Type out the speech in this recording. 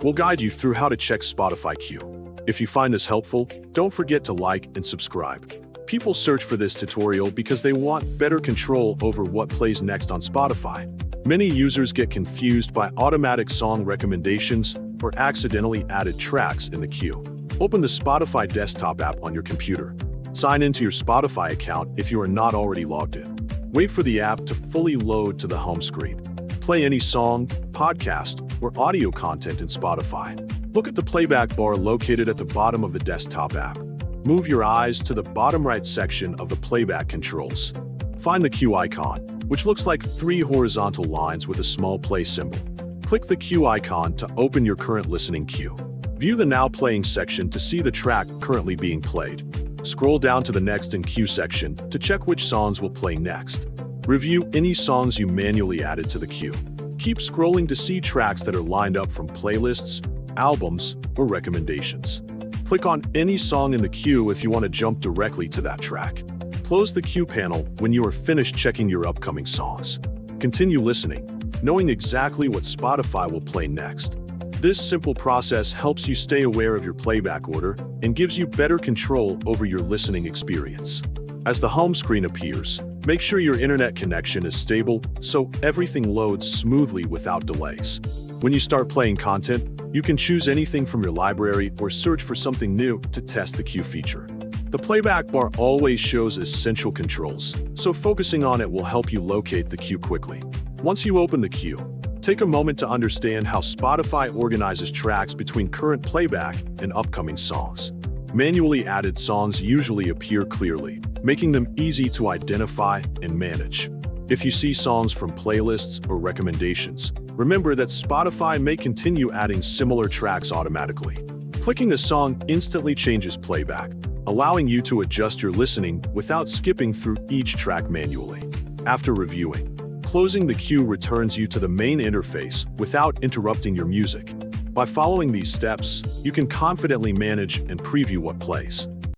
We'll guide you through how to check Spotify queue. If you find this helpful, don't forget to like and subscribe. People search for this tutorial because they want better control over what plays next on Spotify. Many users get confused by automatic song recommendations or accidentally added tracks in the queue. Open the Spotify desktop app on your computer. Sign into your Spotify account if you are not already logged in. Wait for the app to fully load to the home screen. Play any song, podcast, or audio content in Spotify. Look at the playback bar located at the bottom of the desktop app. Move your eyes to the bottom right section of the playback controls. Find the queue icon, which looks like 3 horizontal lines with a small play symbol. Click the queue icon to open your current listening queue. View the Now Playing section to see the track currently being played. Scroll down to the Next in Queue section to check which songs will play next. Review any songs you manually added to the queue. Keep scrolling to see tracks that are lined up from playlists, albums, or recommendations. Click on any song in the queue if you want to jump directly to that track. Close the queue panel when you are finished checking your upcoming songs. Continue listening, knowing exactly what Spotify will play next. This simple process helps you stay aware of your playback order and gives you better control over your listening experience. As the home screen appears, make sure your internet connection is stable so everything loads smoothly without delays. When you start playing content, you can choose anything from your library or search for something new to test the queue feature. The playback bar always shows essential controls, so focusing on it will help you locate the queue quickly. Once you open the queue, take a moment to understand how Spotify organizes tracks between current playback and upcoming songs. Manually added songs usually appear clearly, making them easy to identify and manage. If you see songs from playlists or recommendations, remember that Spotify may continue adding similar tracks automatically. Clicking a song instantly changes playback, allowing you to adjust your listening without skipping through each track manually. After reviewing, closing the queue returns you to the main interface without interrupting your music. By following these steps, you can confidently manage and preview what plays.